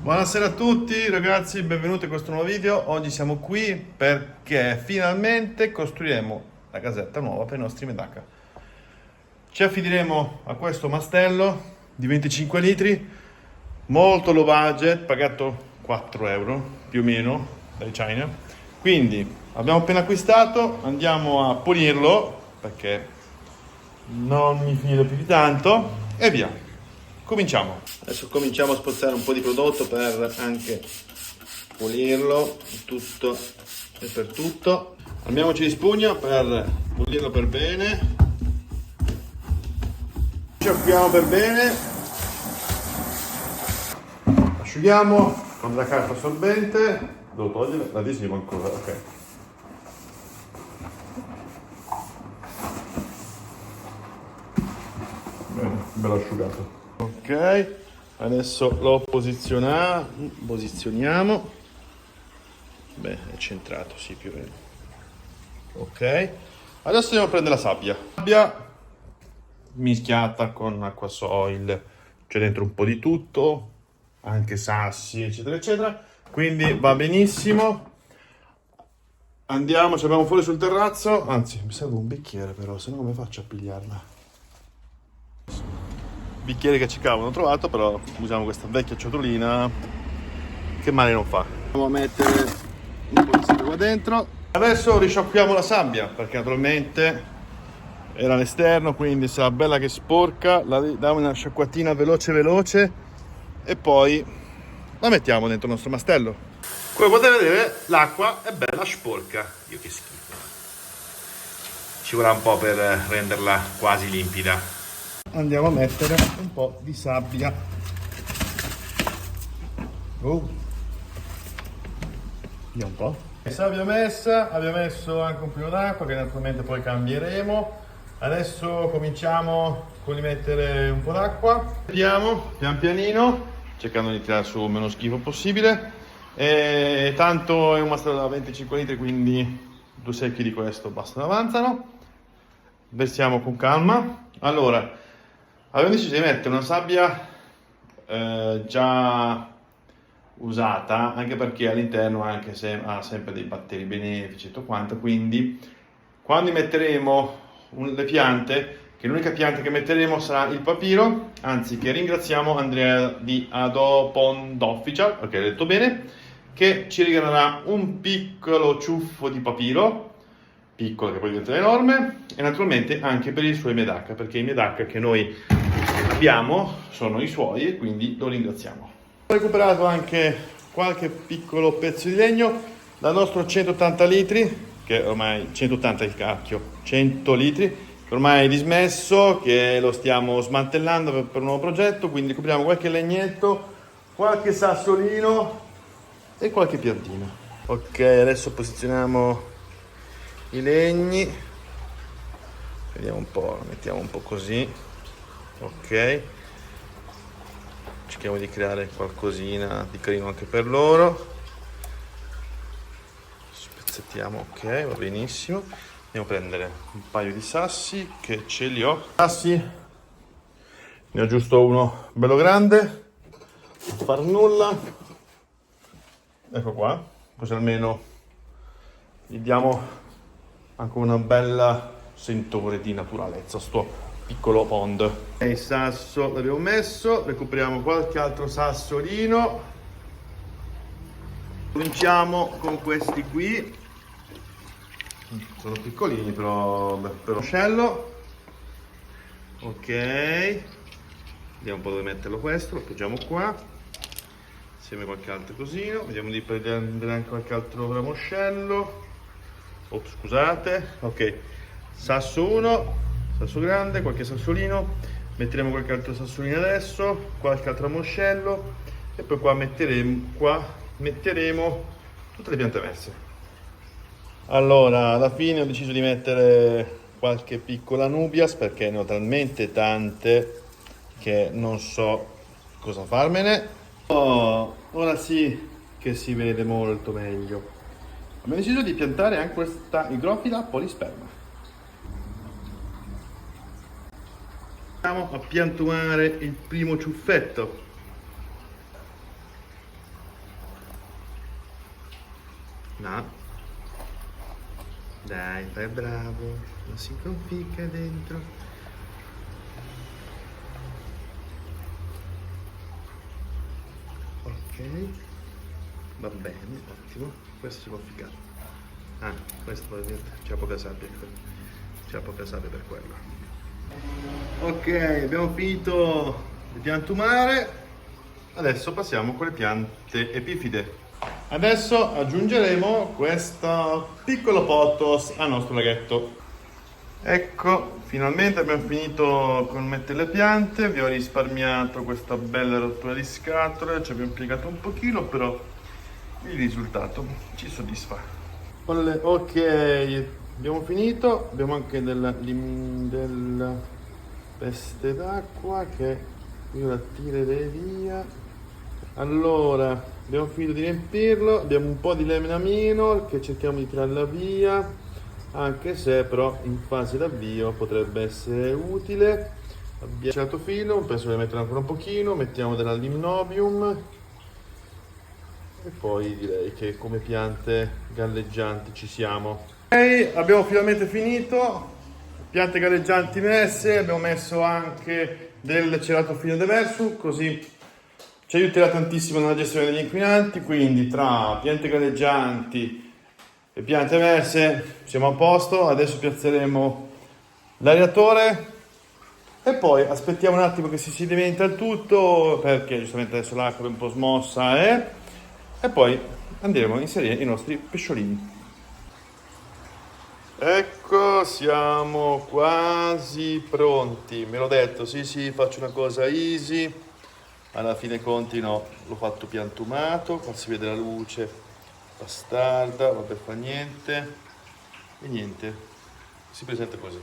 Buonasera a tutti ragazzi, benvenuti in questo nuovo video. Oggi siamo qui perché finalmente costruiremo la casetta nuova per i nostri Medaka. Ci affideremo a questo mastello di 25 litri, molto low budget, pagato 4 euro più o meno dai China. Quindi abbiamo appena acquistato, andiamo a pulirlo perché non mi fido più di tanto e via. Cominciamo. Adesso cominciamo a spruzzare un po' di prodotto per anche pulirlo tutto e per tutto. Armiamoci di spugna per pulirlo per bene. Sciacquiamo per bene. Asciughiamo con la carta assorbente. Devo togliere l'adesivo ancora, ok. Bene, bello asciugato. Ok, adesso lo posizioniamo. Beh, è centrato, sì, più o meno. Ok, adesso andiamo a prendere la sabbia. Sabbia mischiata con acqua soil, c'è dentro un po' di tutto, anche sassi, eccetera, eccetera. Quindi va benissimo. Andiamo, ci abbiamo fuori sul terrazzo. Anzi, mi serve un bicchiere però, se no come faccio a pigliarla? Bicchieri che cercavo, non ho trovato, però usiamo questa vecchia ciotolina che male non fa. Andiamo a mettere un po' di sabbia qua dentro. Adesso risciacquiamo la sabbia perché naturalmente era all'esterno, quindi sarà bella che sporca. La diamo una sciacquatina veloce e poi la mettiamo dentro il nostro mastello. Come potete vedere l'acqua è bella sporca. Dio, che schifo. Ci vorrà un po' per renderla quasi limpida. Andiamo a mettere un po' di sabbia. Via un po'. Sabbia messa, abbiamo messo anche un po' d'acqua che naturalmente poi cambieremo. Adesso cominciamo con di mettere un po' d'acqua. Vediamo pian pianino, cercando di tirare su il meno schifo possibile. E tanto è un mastello da 25 litri, quindi 2 secchi di questo bastano, avanzano. Versiamo con calma. Allora, avevo deciso di mettere una sabbia già usata, anche perché all'interno anche se ha sempre dei batteri benefici e tutto quanto, quindi quando metteremo le piante, che l'unica pianta che metteremo sarà il papiro, anzi che ringraziamo Andrea di Adopond Official, perché ho detto bene, che ci regalerà un piccolo ciuffo di papiro, piccolo che poi diventerà enorme, e naturalmente anche per i suoi Medaka, perché i Medaka che noi abbiamo sono i suoi e quindi lo ringraziamo. Ho recuperato anche qualche piccolo pezzo di legno dal nostro 180 litri, che ormai 180 il cacchio, 100 litri, che ormai è dismesso, che lo stiamo smantellando per un nuovo progetto, quindi recuperiamo qualche legnetto, qualche sassolino e qualche piantina. Ok, adesso posizioniamo i legni, vediamo un po', lo mettiamo un po' così, ok, cerchiamo di creare qualcosina di carino anche per loro, spezzettiamo, ok, va benissimo. Andiamo a prendere un paio di sassi che ce li ho. Sassi, ne ho giusto uno bello grande, non far nulla, ecco qua, così almeno gli diamo anche una bella sentore di naturalezza sto piccolo pond. E il sasso l'abbiamo messo, recuperiamo qualche altro sassolino. Cominciamo con questi qui, sono piccolini però per l'uscello. Ok, vediamo un po' dove metterlo questo, lo appoggiamo qua insieme a qualche altro cosino, vediamo di prendere anche qualche altro ramoscello. Oh, scusate, ok, sasso 1, sasso grande, qualche sassolino, metteremo qualche altro sassolino adesso, qualche altro ramoscello e poi qua metteremo tutte le piante messe. Allora, alla fine ho deciso di mettere qualche piccola nubias perché ne ho talmente tante che non so cosa farmene. Oh, ora sì che si vede molto meglio. Abbiamo deciso di piantare anche questa igrofila polisperma. Andiamo a piantumare il primo ciuffetto. No. Dai, fai bravo. Non si conficca dentro. Ok. Va bene, ottimo. Questo si può ficcare. Ah, questo probabilmente c'è poca sabbia. C'è poca sabbia per quello. Ok, abbiamo finito le piantumare. Adesso passiamo con le piante epifide. Adesso aggiungeremo questo piccolo pothos al nostro laghetto. Ecco, finalmente abbiamo finito con mettere le piante. Vi ho risparmiato questa bella rottura di scatole. Ci abbiamo piegato un pochino, però il risultato ci soddisfa. Ok, abbiamo finito. Abbiamo anche della peste d'acqua che io la tirerei via. Allora, abbiamo finito di riempirlo, abbiamo un po' di leminamino che cerchiamo di tirarla via, anche se però in fase d'avvio potrebbe essere utile. Abbiamo certo filo, penso di mettere ancora un pochino, mettiamo della limnobium e poi direi che come piante galleggianti ci siamo. Ok, abbiamo finalmente finito, piante galleggianti messe, abbiamo messo anche del cerato fino de versu, così ci aiuterà tantissimo nella gestione degli inquinanti, quindi tra piante galleggianti e piante messe siamo a posto. Adesso piazzeremo l'aeratore e poi aspettiamo un attimo che si sedimenta il tutto, perché giustamente adesso l'acqua è un po' smossa e poi andremo a inserire i nostri pesciolini. Ecco, siamo quasi pronti. Me l'ho detto, sì, faccio una cosa easy. Alla fine conti no, l'ho fatto piantumato, qua si vede la luce bastarda, vabbè fa niente e niente, si presenta così.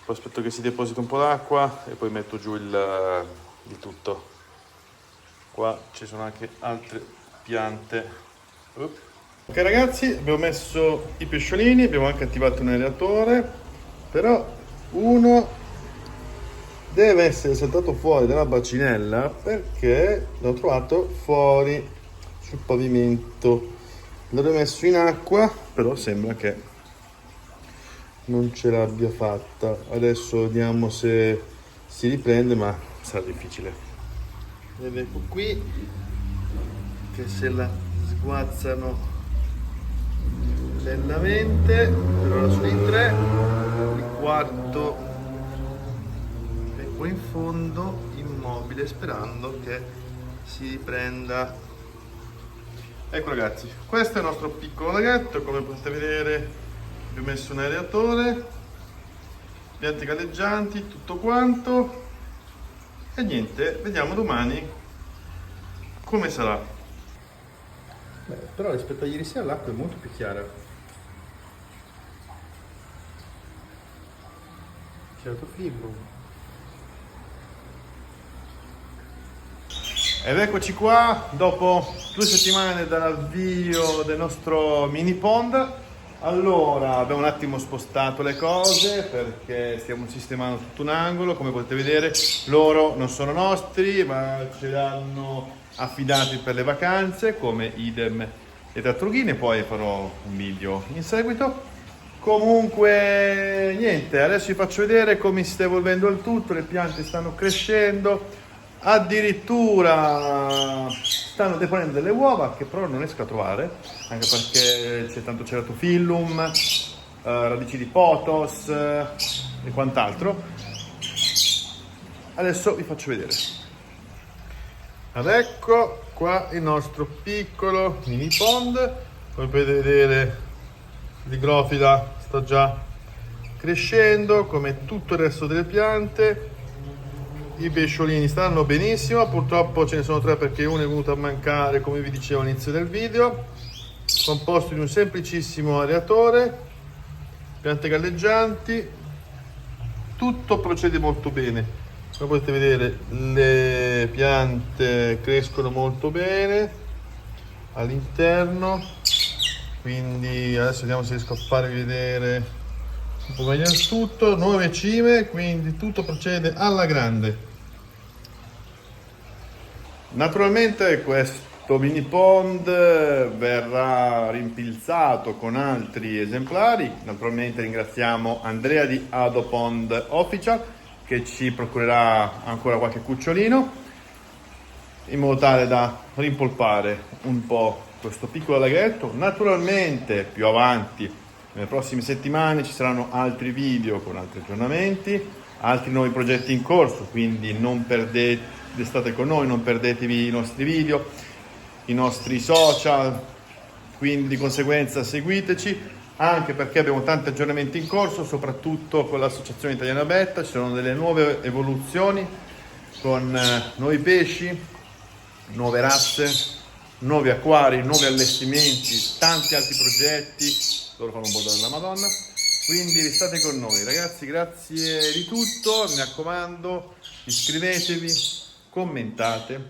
Poi aspetto che si deposita un po' d'acqua e poi metto giù il tutto. Qua ci sono anche altre piante. Ok ragazzi, abbiamo messo i pesciolini, abbiamo anche attivato un aeratore, però uno deve essere saltato fuori dalla bacinella perché l'ho trovato fuori sul pavimento. L'avevo messo in acqua, però sembra che non ce l'abbia fatta. Adesso vediamo se si riprende, ma sarà difficile. Ed ecco qui che se la sguazzano lentamente. Per ora sono in 3, il quarto in fondo immobile sperando che si riprenda. Ecco ragazzi, questo è il nostro piccolo laghetto. Come potete vedere vi ho messo un aeratore, piante galleggianti, tutto quanto e niente, vediamo domani come sarà. Beh, però rispetto a ieri sera l'acqua è molto più chiara. Certo filtro. Ed eccoci qua, dopo 2 settimane dall'avvio del nostro mini pond. Allora, abbiamo un attimo spostato le cose perché stiamo sistemando tutto un angolo. Come potete vedere, loro non sono nostri, ma ce li hanno affidati per le vacanze, come idem le tartarughine. Poi farò un video in seguito. Comunque, niente, adesso vi faccio vedere come si sta evolvendo il tutto. Le piante stanno crescendo. Addirittura stanno deponendo delle uova che però non riesco a trovare, anche perché c'è tanto ceratophyllum, radici di pothos e quant'altro. Adesso vi faccio vedere. Ed ecco qua il nostro piccolo mini pond. Come potete vedere l'igrofila sta già crescendo come tutto il resto delle piante. I pesciolini stanno benissimo, purtroppo ce ne sono 3 perché uno è venuto a mancare, come vi dicevo all'inizio del video. Composto di un semplicissimo aeratore, piante galleggianti, tutto procede molto bene. Come potete vedere le piante crescono molto bene all'interno, quindi adesso vediamo se riesco a farvi vedere un po' meglio il tutto. Nuove cime, quindi tutto procede alla grande. Naturalmente Questo mini pond verrà rimpilzato con altri esemplari. Naturalmente ringraziamo Andrea di Adopond Official che ci procurerà ancora qualche cucciolino in modo tale da rimpolpare un po' questo piccolo laghetto. Naturalmente più avanti, nelle prossime settimane, ci saranno altri video con altri aggiornamenti, altri nuovi progetti in corso, quindi non perdete, restate con noi, non perdetevi i nostri video, i nostri social, quindi di conseguenza seguiteci, anche perché abbiamo tanti aggiornamenti in corso, soprattutto con l'Associazione Italiana Betta. Ci sono delle nuove evoluzioni con nuovi pesci, nuove razze, nuovi acquari, nuovi allestimenti, tanti altri progetti. Loro fanno un po' della Madonna, quindi restate con noi ragazzi. Grazie di tutto, mi raccomando, iscrivetevi, commentate,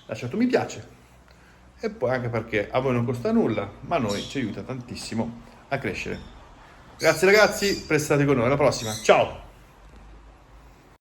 lasciate un mi piace, e poi anche perché a voi non costa nulla, ma a noi ci aiuta tantissimo a crescere. Grazie ragazzi, restate con noi, alla prossima, ciao!